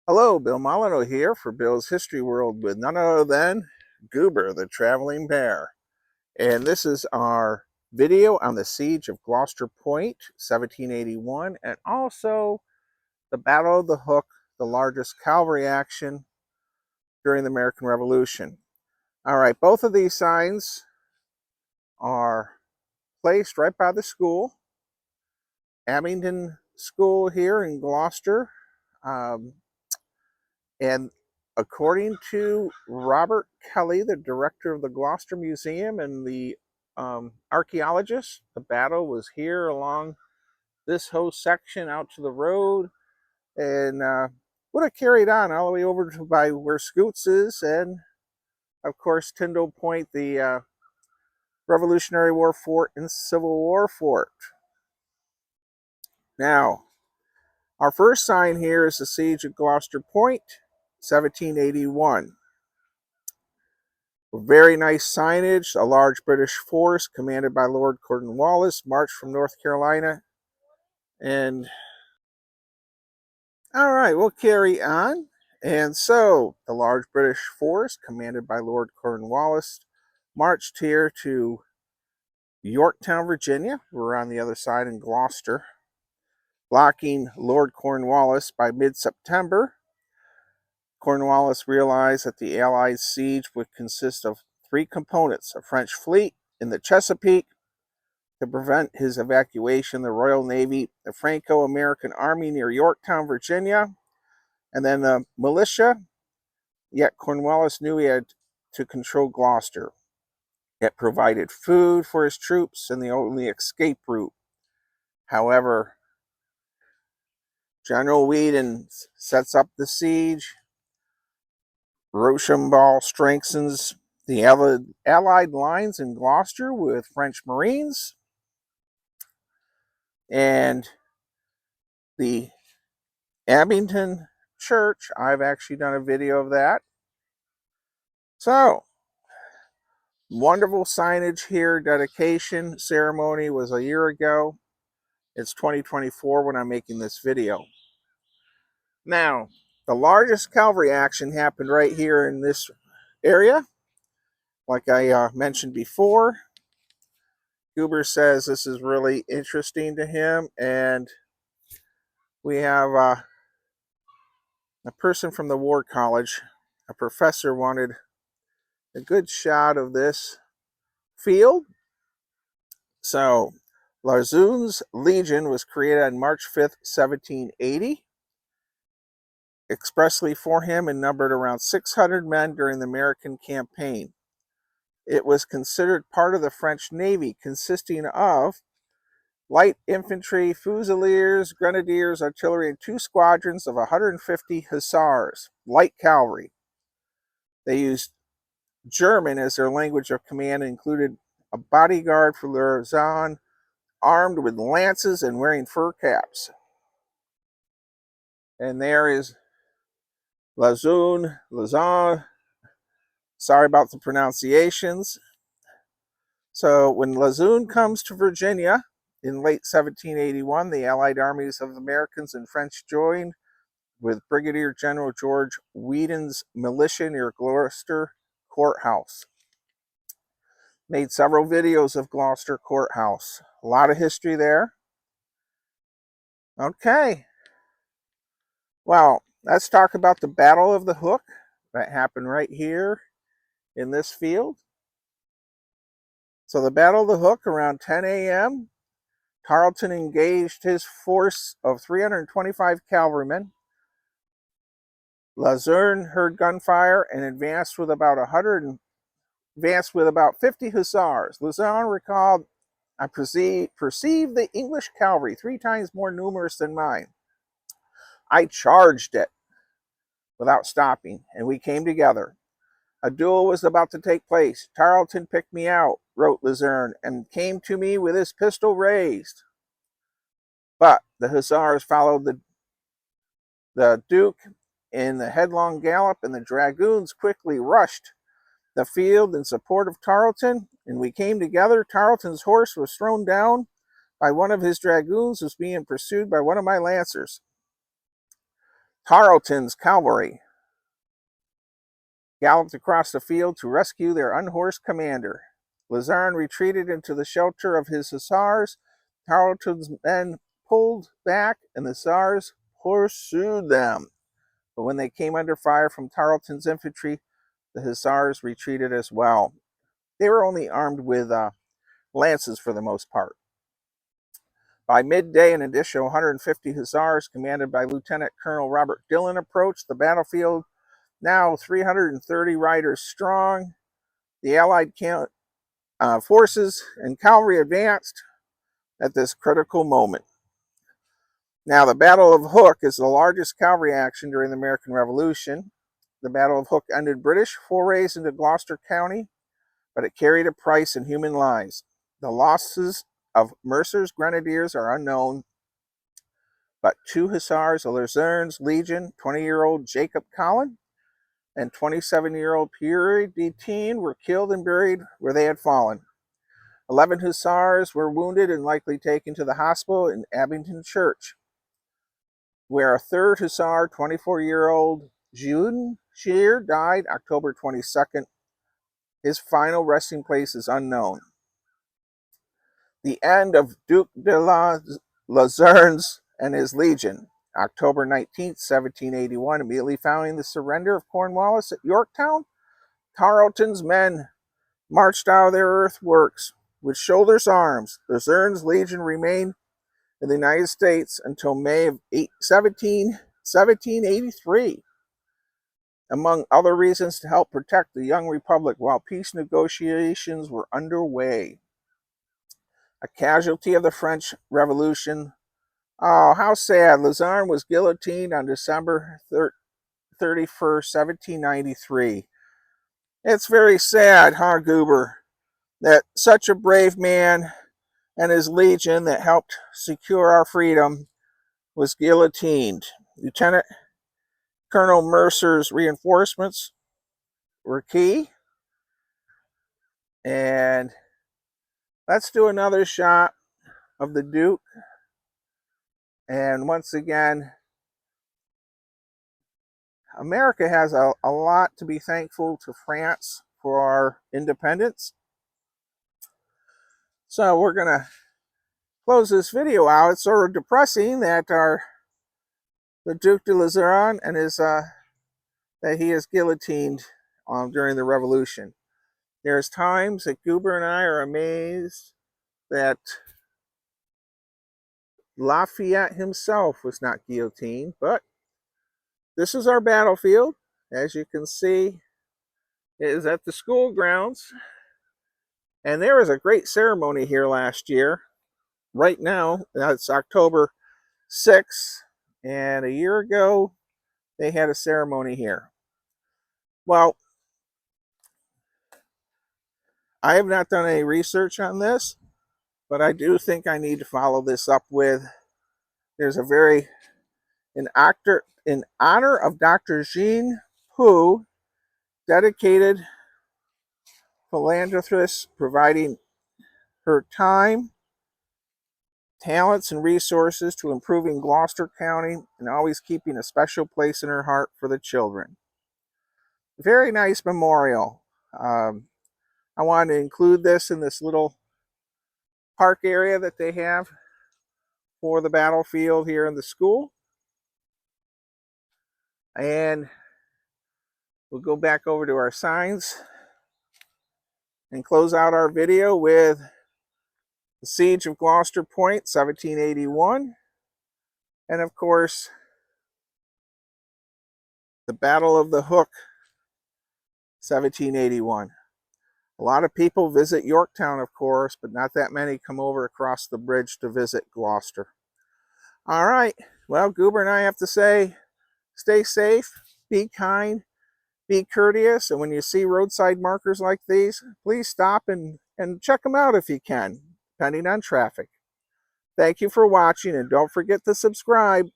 Hello, Bill Molyneux here for Bill's History World with none other than Goober, the Traveling Bear. And this is our video on the Siege of Gloucester Point, 1781, and also the Battle of the Hook, the largest cavalry action during the American Revolution. All right, both of these signs are placed right by the school, Abingdon School here in Gloucester. And according to Robert Kelly, the director of the Gloucester Museum and the archaeologist, the battle was here along this whole section out to the road and would have carried on all the way over to by where Scoots is, and of course Tyndall Point, the Revolutionary War fort and Civil War fort. Now, our first sign here is the Siege of Gloucester Point, 1781. Very nice signage. A large British force commanded by Lord Cornwallis marched from North Carolina. And all right, we'll carry on. And so the large British force commanded by Lord Cornwallis marched here to Yorktown, Virginia. We're on the other side in Gloucester, blocking Lord Cornwallis. By mid-September, Cornwallis realized that the Allied siege would consist of three components: a French fleet in the Chesapeake to prevent his evacuation, the Royal Navy, the Franco-American Army near Yorktown, Virginia, and then the militia. Yet Cornwallis knew he had to control Gloucester. It provided food for his troops and the only escape route. However, General Weedon sets up the siege. Rochambeau strengthens the Allied lines in Gloucester with French Marines. And the Abingdon Church, I've actually done a video of that. So, wonderful signage here. Dedication ceremony was a year ago. It's 2024 when I'm making this video. Now, the largest cavalry action happened right here in this area. Like I mentioned before, Goober says this is really interesting to him, and we have a person from the War College, a professor, wanted a good shot of this field. So, Lauzun's Legion was created on March 5th, 1780, expressly for him, and numbered around 600 men during the American campaign. It was considered part of the French Navy, consisting of light infantry, fusiliers, grenadiers, artillery, and 2 squadrons of 150 hussars, light cavalry. They used German as their language of command and included a bodyguard for Lauzun, armed with lances and wearing fur caps. And there is Lauzun, sorry about the pronunciations. So when Lauzun comes to Virginia in late 1781, the Allied armies of the Americans and French joined with Brigadier General George Weedon's militia near Gloucester Courthouse. Made several videos of Gloucester Courthouse. A lot of history there. Okay. Well, let's talk about the Battle of the Hook that happened right here in this field. So the Battle of the Hook, around 10 a.m., Tarleton engaged his force of 325 cavalrymen. Lauzun heard gunfire and advanced with about 50 hussars. Lauzun recalled, "I perceived the English cavalry 3 times more numerous than mine. I charged it without stopping, and we came together. A duel was about to take place. Tarleton picked me out," wrote Lauzun, "and came to me with his pistol raised. But the hussars followed the Duke in the headlong gallop, and the dragoons quickly rushed the field in support of Tarleton, and we came together. Tarleton's horse was thrown down by one of his dragoons, was being pursued by one of my lancers. Tarleton's cavalry galloped across the field to rescue their unhorsed commander. Lauzun retreated into the shelter of his hussars. Tarleton's men pulled back, and the hussars pursued them. But when they came under fire from Tarleton's infantry, the hussars retreated as well. They were only armed with lances for the most part. By midday, an additional 150 hussars, commanded by Lieutenant Colonel Robert Dillon, approached the battlefield, now 330 riders strong. The Allied forces and cavalry advanced at this critical moment. Now, the Battle of Hook is the largest cavalry action during the American Revolution. The Battle of Hook ended British forays into Gloucester County, but it carried a price in human lives. The losses of Mercer's Grenadiers are unknown, but 2 hussars of Lauzun's Legion, 20-year-old Jacob Collin and 27-year-old Pierre Detain, were killed and buried where they had fallen. 11 hussars were wounded and likely taken to the hospital in Abington Church, where a 3rd hussar, 24-year-old Jean Scheer, died October 22nd. His final resting place is unknown. The end of Duc de Lauzun's and his legion, October 19, 1781, immediately following the surrender of Cornwallis at Yorktown, Tarleton's men marched out of their earthworks with shoulders arms. Lauzun's legion remained in the United States until May of 1783, among other reasons to help protect the young republic while peace negotiations were underway. A casualty of the French Revolution. Oh, how sad. Lauzun was guillotined on December 31st, 1793. It's very sad, huh, Goober, that such a brave man and his legion that helped secure our freedom was guillotined. Lieutenant Colonel Mercer's reinforcements were key. And let's do another shot of the Duke. And once again, America has a lot to be thankful to France for our independence. So we're going to close this video out. It's sort of depressing that the Duc de Lauzun and his that he is guillotined during the Revolution. There's times that Goober and I are amazed that Lafayette himself was not guillotined, but this is our battlefield. As you can see, it is at the school grounds. And there was a great ceremony here last year. Right now, it's October 6th, and a year ago, they had a ceremony here. Well, I have not done any research on this, but I do think I need to follow this up with, there's a in honor of Dr. Jean Hu, dedicated philanthropist, providing her time, talents, and resources to improving Gloucester County and always keeping a special place in her heart for the children. Very nice memorial. I wanted to include this in this little park area that they have for the battlefield here in the school. And we'll go back over to our signs and close out our video with the Siege of Gloucester Point, 1781. And of course, the Battle of the Hook, 1781. A lot of people visit Yorktown, of course, but not that many come over across the bridge to visit Gloucester. All right. Well, Goober and I have to say, stay safe, be kind, be courteous, and when you see roadside markers like these, please stop and check them out if you can, depending on traffic. Thank you for watching, and don't forget to subscribe.